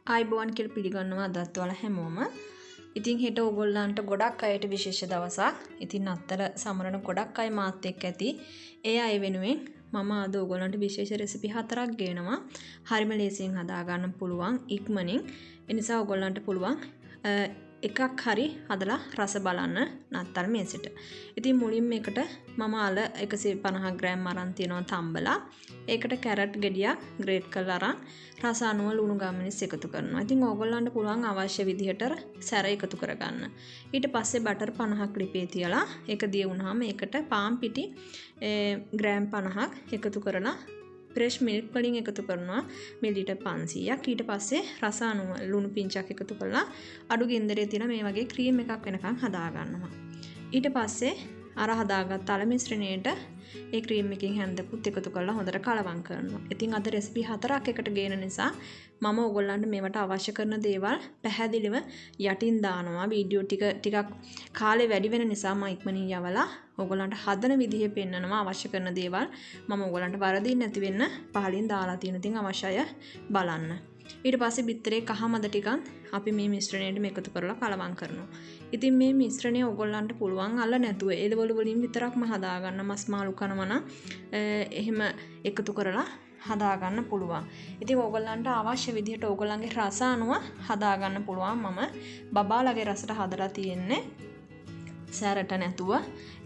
ආයිබෝවන් කියලා පිළිගන්නවා අදත් ඔයාලා හැමෝම. ඉතින් හෙට ඕගොල්ලන්ට ගොඩක් අයට විශේෂ දවසක්. ඉතින් අත්තර සමරන ගොඩක් අය මාත් එක්ක ඇති. ඒ අය වෙනුවෙන් මම අද ඕගොල්ලන්ට විශේෂ රෙසිපි 4ක් ගේනවා. හරිම ලේසියෙන් හදා ගන්න පුළුවන් ඉක්මනින්. ඒ නිසා ඕගොල්ලන්ට පුළුවන් එකක් හරි හදලා රස බලන්න නත්තල් මේසෙට. ඉතින් මුලින්ම එකට මම අල 150 ග්‍රෑම් අරන් තියනවා තම්බලා. ඒකට කැරට් ගෙඩියක් ග්‍රේට් කරලා අරන් රස අනුව ලුණු ගාමිනිස් එකතු කරනවා. ඉතින් ඕගොල්ලන්ට පුළුවන් අවශ්‍ය විදිහට සැර එකතු කරගන්න. ඊට පස්සේ බටර් 50ක් ලිපේ තියලා ඒක දිය වුණාම ඒකට පාන් පිටි ග්‍රෑම් 50ක් එකතු කරලා ෆ්‍රෙෂ් මිල්ක් වලින් එකතු කරනවා මිලිලීටර් 500ක්. ඊට පස්සේ රස අනුව ලුණු පිංචක් එකතු කරලා අඩු ගින්දරේ තියලා මේ වගේ ක්‍රීම් එකක් වෙනකන් හදා ගන්නවා. ඊට පස්සේ අර හදාගත්ත අල මිශ්‍රණයට ඒ ක්‍රීම් එකකින් හැන්දකුත් එකතු කරලා හොඳට කලවම් කරනවා. ඉතින් අද රෙසිපි 4ක් එකට ගේන නිසා මම ඕගොල්ලන්ට මේවට අවශ්‍ය කරන දේවල් පැහැදිලිව යටින් දානවා. වීඩියෝ ටිකක් කාලේ වැඩි වෙන නිසා මම ඉක්මනින් යවලා ඕගොල්ලන්ට හදන විදිහේ පෙන්නනවා. අවශ්‍ය කරන දේවල් මම ඕගොල්ලන්ට වරදින් නැති වෙන්න පහලින් දාලා තියෙන. ඉතින් අවශ්‍ය අය බලන්න. ඊට පස්සේ බිත්තරේ කහ මද ටිකක් අපි මේ මිශ්‍රණයට එකතු කරලා කලවම් කරනවා. ඉතින් මේ මිශ්‍රණය ඕගොල්ලන්ට පුළුවන් අල්ල නැතුව එළවලු වලින් විතරක්ම හදා ගන්න. මස් මාළු කනවා නම් එහෙම එකතු කරලා හදා ගන්න පුළුවන්. ඉතින් ඕගොල්ලන්ට අවශ්‍ය විදිහට ඕගොල්ලන්ගේ රස අනුව හදා ගන්න පුළුවන්. මම බබාලගේ රසට හදලා තියෙන්නේ සැරට නැතුව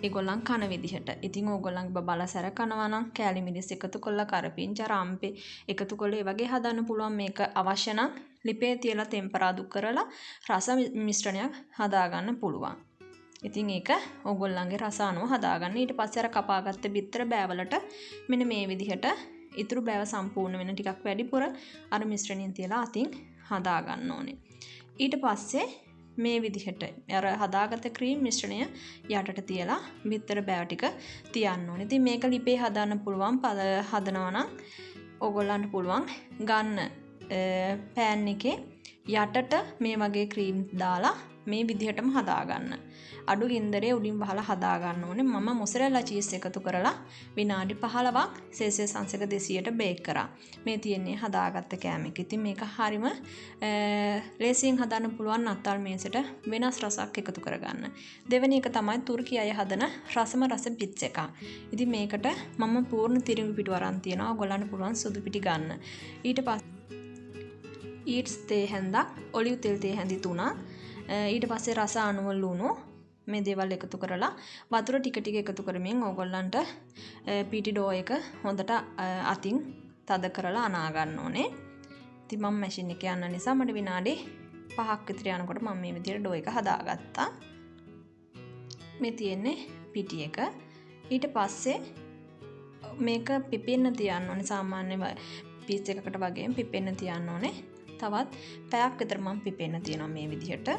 ඒගොල්ලන් කන විදිහට. ඉතින් ඕගොල්ලන්ගේ බබාලා සැර කනවා නම් කෑලි මිරිස් එකතු කරලා කරපිංච රම්පේ එකතු කරලා ඒ වගේ හදන්න පුළුවන්. මේක අවශ්‍ය නම් ලිපේ තියලා ටෙම්පරාදු කරලා රස මිශ්‍රණයක් හදා ගන්න පුළුවන්. ඉතින් ඒක ඕගොල්ලන්ගේ රස අනුව හදා ගන්න. ඊට පස්සේ අර කපාගත්ත බිත්තර බෑවලට මෙන්න මේ විදිහට ඉතුරු බෑව සම්පූර්ණ වෙන ටිකක් වැඩිපුර අර මිශ්‍රණයෙන් තියලා අතින් හදා ගන්න ඕනේ. ඊට පස්සේ මේ විදිහට අර හදාගත්ත ක්‍රීම් මිශ්‍රණය යටට තියලා බිත්තර බෑව ටික තියන්න ඕනේ. ඉතින් මේක ලිපේ හදන්න පුළුවන්. හදනවා නම් ඕගොල්ලන්ට පුළුවන් ගන්න පෑන් එකේ යටට මේ වගේ ක්‍රීම් දාලා මේ විදිහටම හදා ගන්න. අඩු ගින්දරේ උඩින් වහලා හදා ගන්න ඕනේ. මම මොසරෙල්ලා චීස් එකතු කරලා විනාඩි 15ක් සෙල්සියස් අංශක 200ට බේක් කරා. මේ තියෙන්නේ හදාගත්ත කෑම එක. ඉතින් මේක හරිම ලේසියෙන් හදන්න පුළුවන් නත්තල් මේසෙට වෙනස් රසක් එකතු කරගන්න. දෙවෙනි එක තමයි තුර්කි අය හදන රසම රස පිට්ස් එක. ඉතින් මේකට මම පූර්ණ තිරිඟු පිටු අරන් තියනවා. ඔයගොල්ලන්ට පුළුවන් සුදු පිටි ගන්න. ඊට පස්සේ ඊට්ස් තේ හැන්දක්, ඔලිව් තෙල් තේ හැඳි 3. ඊට පස්සේ රස අනුව ලුණු මේ දේවල් එකතු කරලා වතුර ටික ටික එකතු කරමින් ඕගොල්ලන්ට පීටි ඩෝ එක හොඳට අතින් තද කරලා අනා ගන්න ඕනේ. ඉතින් මම මැෂින් එකේ යන්න නිසා මට විනාඩි 5ක් විතර යනකොට මම මේ විදිහට ඩෝ එක හදාගත්තා. මේ තියෙන්නේ පිටි එක. ඊට පස්සේ මේක පිපෙන්න තියන්න ඕනේ. සාමාන්‍ය පීස් එකකට වගේ පිපෙන්න තියන්න ඕනේ. තවත් පැයක් විතර මම පිපෙන්න තියනවා මේ විදිහට.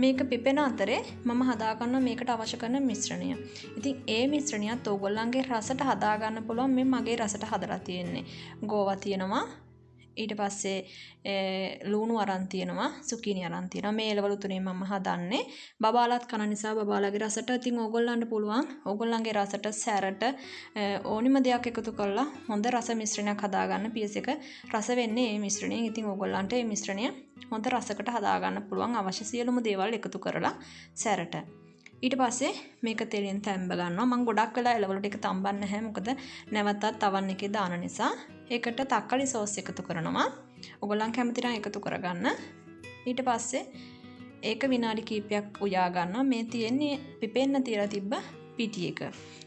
මේක පිපෙන අතරේ මම හදා ගන්නවා මේකට අවශ්‍ය කරන මිශ්‍රණය. ඉතින් ඒ මිශ්‍රණයත් ඕගොල්ලන්ගේ රසට හදා ගන්න පුළුවන්. මේ මගේ රසට හදලා තියෙන්නේ. ගෝවා තියෙනවා. ඊට පස්සේ ලුණු අරන් තියෙනවා. සුකිනි අරන් තියෙනවා. මේ එළවලු තුනේ මම හදන්නේ. බබාලත් කන නිසා බබාලගේ රසට ඉතින් ඕගොල්ලන්ට පුළුවන් ඕගොල්ලන්ගේ රසට සැරට ඕනිම දෙයක් එකතු කරලා හොඳ රස මිශ්‍රණයක් හදා ගන්න. පීස් එක රස වෙන්නේ මේ මිශ්‍රණයෙන්. ඉතින් ඕගොල්ලන්ට මේ මිශ්‍රණය හොඳ රසකට හදා ගන්න පුළුවන්. අවශ්‍ය සියලුම දේවල් එකතු කරලා සැරට. ඊට පස්සේ මේක තෙලින් තැම්බ ගන්නවා. මම ගොඩක් වෙලා එළවලු ටික තම්බන්නේ නැහැ. මොකද නැවතත් තවන් එකේ දාන නිසා. ඒකට තක්කාලි සෝස් එකතු කරනවා. ඔයගොල්ලන් කැමති නම් එකතු කරගන්න. ඊට පස්සේ ඒක විනාඩි කිහිපයක් උයා ගන්නවා. මේ තියෙන්නේ පිපෙන්න තියලා තිබ්බ පිටි එක.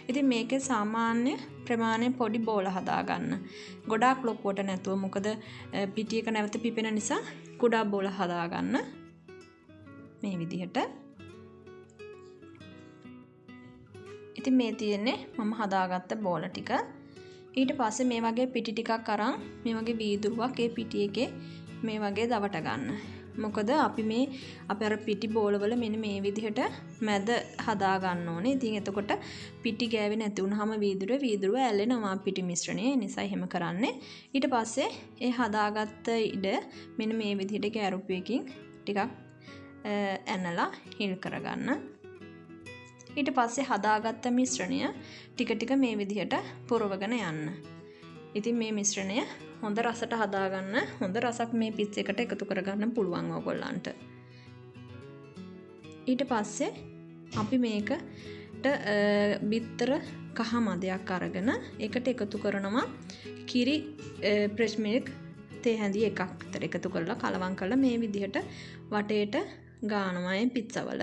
ඉතින් මේකේ සාමාන්‍ය ප්‍රමාණය පොඩි බෝල හදා ගන්න. ගොඩාක් ලොකුවට නැතුව. මොකද පිටි එක නැවත පිපෙන නිසා කුඩා බෝල හදා ගන්න. මේ විදිහට. ඉතින් මේ තියෙන්නේ මම හදාගත්ත බෝල ටික. ඊට පස්සේ මේ වගේ පිටි ටිකක් අරන් මේ වගේ වීදුරුවක් ඒ පිටි එකේ මේ වගේ දවට ගන්න. මොකද අපි අර පිටි බෝලවල මෙන්න මේ විදිහට මැද හදා ගන්න ඕනේ. ඉතින් එතකොට පිටි ගෑවේ නැති වුනහම වීදුරුව ඇලෙනවා පිටි මිශ්‍රණය. ඒ නිසා එහෙම කරන්නේ. ඊට පස්සේ ඒ හදාගත්ත ඉඩ මෙන්න මේ විදිහට කැරුප්පයකින් ටිකක් ඇනලා හිල් කරගන්න. ඊට පස්සේ හදාගත්ත මිශ්‍රණය ටික ටික මේ විදිහට පුරවගෙන යන්න. ඉතින් මේ මිශ්‍රණය හොඳ රසට හදාගන්න හොඳ රසක් මේ පිට්ස් එකට එකතු කරගන්න පුළුවන් ඕගොල්ලන්ට. ඊට පස්සේ අපි මේකට බිත්තර කහ මදයක් අරගෙන ඒකට එකතු කරනවා කිරි ප්‍රෙස් මිල්ක් තේ හැඳි එකක් විතර එකතු කරලා කලවම් කරලා මේ විදිහට වටේට ගානවා මේ පිට්සවල.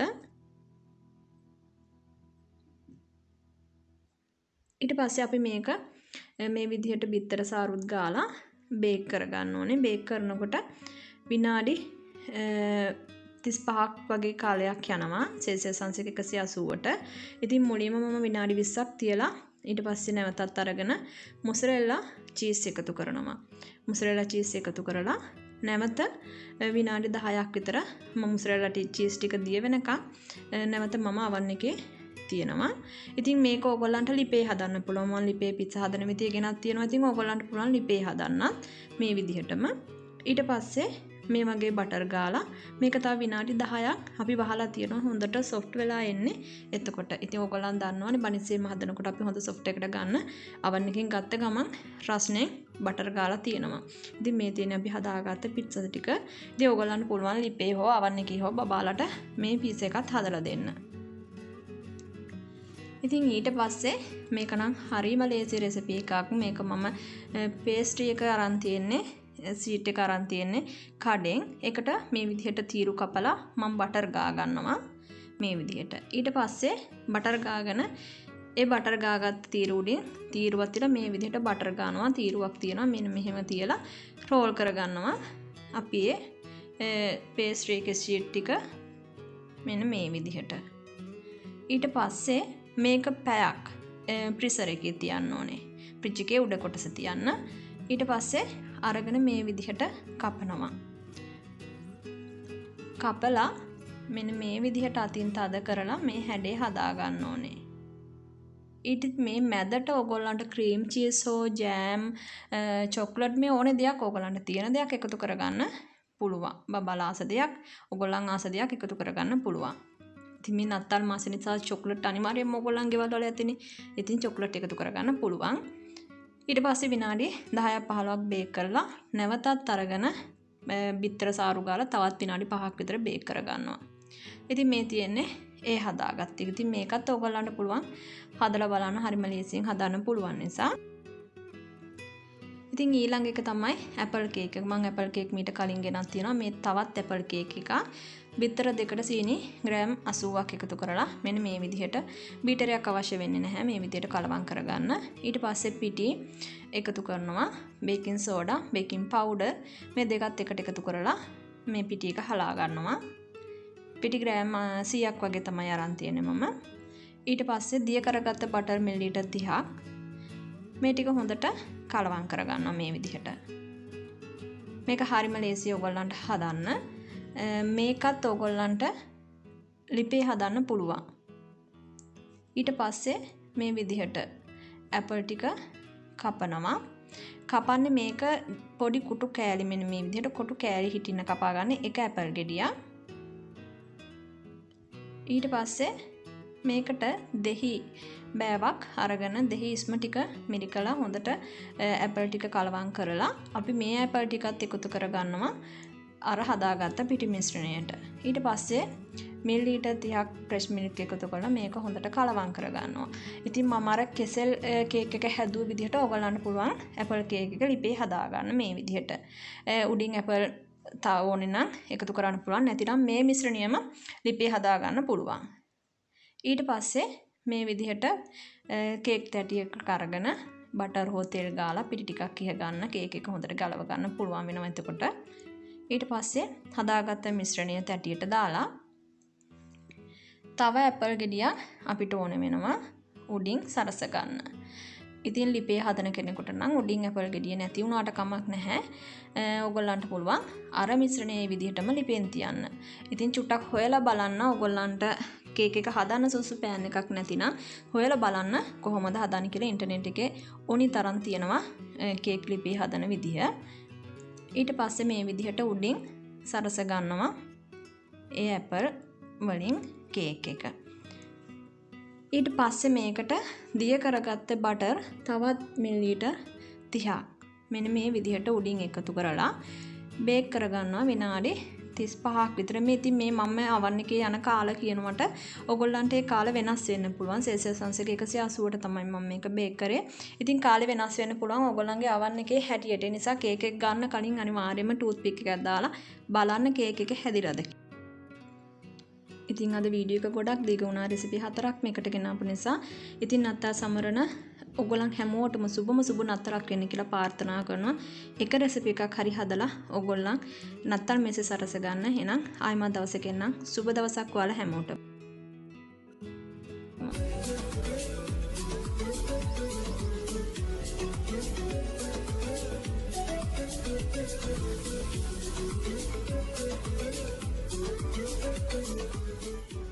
ඊට පස්සේ අපි මේක මේ විදිහට බිත්තර සාරුත් ගාලා බේක් කරගන්න ඕනේ. බේක් කරනකොට විනාඩි 35ක් වගේ කාලයක් යනවා සෙල්සියස් අංශක 180ට. ඉතින් මුලින්ම මම විනාඩි 20ක් තියලා ඊට පස්සේ නැවතත් අරගෙන මොසරෙල්ලා චීස් එකතු කරනවා. මොසරෙල්ලා චීස් එකතු කරලා නැවත විනාඩි 10ක් විතර මම මොසරෙල්ලා චීස් ටික දිය වෙනකන් නැවත මම oven එකේ තියෙනවා. ඉතින් මේක ඕගොල්ලන්ට ලිපේ හදන්න පුළුවන්. මම ලිපේ පිට්සා හදන විදිය ගෙනත් තියෙනවා. ඉතින් ඕගොල්ලන්ට පුළුවන් ලිපේ හදන්නත් මේ විදිහටම. ඊට පස්සේ මේ වගේ බටර් ගාලා මේක තව විනාඩි 10ක් අපි වහලා තියෙනවා. හොඳට සොෆ්ට් වෙලා එන්නේ. එතකොට ඉතින් ඕගොල්ලන් දන්නවනේ බනිසෙම හදනකොට අපි හොඳ සොෆ්ට් එකකට ගන්න oven එකෙන් ගත්ත ගමන් රස්නේ බටර් ගාලා තියෙනවා. ඉතින් මේ තියෙන අපි හදාගත්ත පිට්සා ටික ඉතින් ඕගොල්ලන්ට පුළුවන් ලිපේ හෝ oven එකේ හෝ බබාලට මේ පීස් එකත් හදලා දෙන්න. ඉතින් ඊට පස්සේ මේක නම් හරිම ලේසි රෙසිපි එකක්. මේක මම පේස්ට්‍රි එක අරන් තියෙන්නේ සීට් එක අරන් තියෙන්නේ කඩෙන්. ඒකට මේ විදිහට තීරු කපලා මම බටර් ගා ගන්නවා මේ විදිහට. ඊට පස්සේ බටර් ගාගෙන ඒ බටර් ගාගත්ත තීරු උඩින් තීරුවක් තියලා මේ විදිහට බටර් ගන්නවා. තීරුවක් තියනවා මෙන්න මෙහෙම තියලා රෝල් කරගන්නවා. අපි පේස්ට්‍රි එකේ සීට් ටික මෙන්න මේ විදිහට. ඊට පස්සේ මේක පැයක් ප්‍රිසර් එකේ තියන්න ඕනේ. ෆ්‍රිජ් එකේ උඩ කොටස තියන්න. ඊට පස්සේ අරගෙන මේ විදිහට කපනවා. කපලා මෙන්න මේ විදිහට අතින් තද කරලා මේ හැඩේ හදා ගන්න ඕනේ. ඊට මේ මැදට ඕගොල්ලන්ට ක්‍රීම් චීස් හෝ ජෑම් චොක්ලට් මේ ඕනේ දෙයක් ඕගොල්ලන්ට තියෙන දෙයක් එකතු කරගන්න පුළුවන්. බබලා ආස දෙයක් ඕගොල්ලන් ආස දෙයක් එකතු කරගන්න පුළුවන්. ඉතින් මේ නත්තල් මාසෙ නිසා චොක්ලට් අනිවාර්යයෙන්ම ඕගොල්ලන්ගේ ගෙවල් වල ඇතිනේ. ඉතින් චොක්ලට් එකතු කරගන්න පුළුවන්. ඊට පස්සේ විනාඩි 10ක් 15ක් බේක් කරලා නැවතත් අරගෙන බිත්තර සාරු ගාලා තවත් විනාඩි 5ක් විතර බේක් කරගන්නවා. ඉතින් මේ තියෙන්නේ ඒ හදාගත්ත එක. ඉතින් මේකත් ඕගොල්ලන්ට පුළුවන් හදලා බලන්න. හරිම ලේසියෙන් හදන්න පුළුවන් නිසා. ඉතින් ඊළඟ එක තමයි ඇපල් කේක් එක. මම ඇපල් කේක් මීට කලින් ගෙනත් තියෙනවා. මේ තවත් ඇපල් කේක් එකක්. බිත්තර දෙකට සීනි ග්‍රෑම් 80ක් එකතු කරලා මෙන්න මේ විදිහට බීටරයක් අවශ්‍ය වෙන්නේ නැහැ. මේ විදිහට කලවම් කරගන්න. ඊට පස්සේ පිටි එකතු කරනවා. බේකින් සෝඩා, බේකින් පවුඩර් මේ දෙකත් එකට එකතු කරලා මේ පිටි එක හලා ගන්නවා. පිටි ග්‍රෑම් 100ක් වගේ තමයි අරන් තියෙන්නේ මම. ඊට පස්සේ දිය කරගත්ත බටර් මිලිලීටර් 30ක් මේ ටික හොඳට කලවම් කරගන්නවා මේ විදිහට. මේක හරිම ලේසියි ඔයගොල්ලන්ට හදන්න. මේකත් ඕගොල්ලන්ට ලිපේ හදන්න පුළුවන්. ඊට පස්සේ මේ විදිහට ඇපල් ටික කපනවා. කපන්නේ මේක පොඩි කුටු කෑලි මෙන්න මේ විදිහට කොටු කෑලි හිටින්න කපා ගන්න එක ඇපල් ගෙඩියක්. ඊට පස්සේ මේකට දෙහි බෑවක් අරගෙන දෙහි ඉස්ම ටික මිරිකලා හොඳට ඇපල් ටික කලවම් කරලා අපි මේ ඇපල් ටිකත් එකතු කරගන්නවා අර හදාගත්ත පිටි මිශ්‍රණයට. ඊට පස්සේ මිලිලීටර් 30ක් ෆ්‍රෙෂ් මිල්ක් එකතු කරලා මේක හොඳට කලවම් කරගන්නවා. ඉතින් මම අර කෙසෙල් කේක් එක හැදුව විදිහට ඔයගලන්ට පුළුවන් ඇපල් කේක් එක ලිපේ හදාගන්න මේ විදිහට. උඩින් ඇපල් තව ඕනේ නම් එකතු කරන්න පුළුවන්. නැතිනම් මේ මිශ්‍රණයම ලිපේ හදාගන්න පුළුවන්. ඊට පස්සේ මේ විදිහට කේක් තැටියක අරගෙන බටර් හෝ තෙල් ගාලා පිටි ටිකක් ඉහ ගන්න. කේක් එක හොඳට ගලව ගන්න පුළුවන් වෙනවා එතකොට. ඊට පස්සේ හදාගත්ත මිශ්‍රණය තැටියට දාලා තව ඇපල් ගෙඩියක් අපිට ඕන වෙනවා උඩින් සරස ගන්න. ඉතින් ලිපේ හදන කෙනෙකුට නම් උඩින් ඇපල් ගෙඩිය නැති වුණාට කමක් නැහැ. ඕගොල්ලන්ට පුළුවන් අර මිශ්‍රණය මේ විදිහටම ලිපෙන් තියන්න. ඉතින් චුට්ටක් හොයලා බලන්න ඕගොල්ලන්ට කේක් එක හදන්න සුසු පෑන් එකක් නැතිනම් හොයලා බලන්න කොහොමද හදන්නේ කියලා ඉන්ටර්නෙට් එකේ ඕනි තරම් තියෙනවා කේක් ලිපේ හදන විදිහ. ඊට පස්සේ මේ විදිහට උඩින් සරස ගන්නවා ඒ ඇපල් වලින් කේක් එක. ඊට පස්සේ මේකට දිය කරගත්ත බටර් තවත් මිලිලීටර් 30ක් මෙන්න මේ විදිහට උඩින් එකතු කරලා බේක් කරගන්නවා විනාඩි 35ක් විතර. මේ ඉතින් මේ මම oven එකේ යන කාල කියනකොට ඔයගොල්ලන්ට ඒ කාල වෙනස් වෙන්න පුළුවන්. සෙල්සියස් අංශක 180ට තමයි මම මේක බේක් කරේ. ඉතින් කාලේ වෙනස් වෙන්න පුළුවන් ඔයගොල්ලන්ගේ oven එකේ හැටියට. ඒ නිසා කේක් එක ගන්න කලින් අනිවාර්යයෙන්ම ටූත් පික් එකක් දාලා බලන්න කේක් එක හැදිලාද. ඉතින් අද වීඩියෝ එක ගොඩක් දීග වුණා. රෙසිපි 4ක් මේකට ගෙනාපු නිසා. ඉතින් නත්තල් සමරන ඔයගොල්ලන් හැමෝටම සුබම සුබ නතරක් වෙන්න කියලා ප්‍රාර්ථනා කරනවා. එක රෙසිපි එකක් හරි හදලා ඔයගොල්ලන් නත්තල් මේසේ සරස ගන්න. එහෙනම් ආයෙමත් දවසක එන්නම්. සුබ දවසක් ඔයාලා හැමෝටම.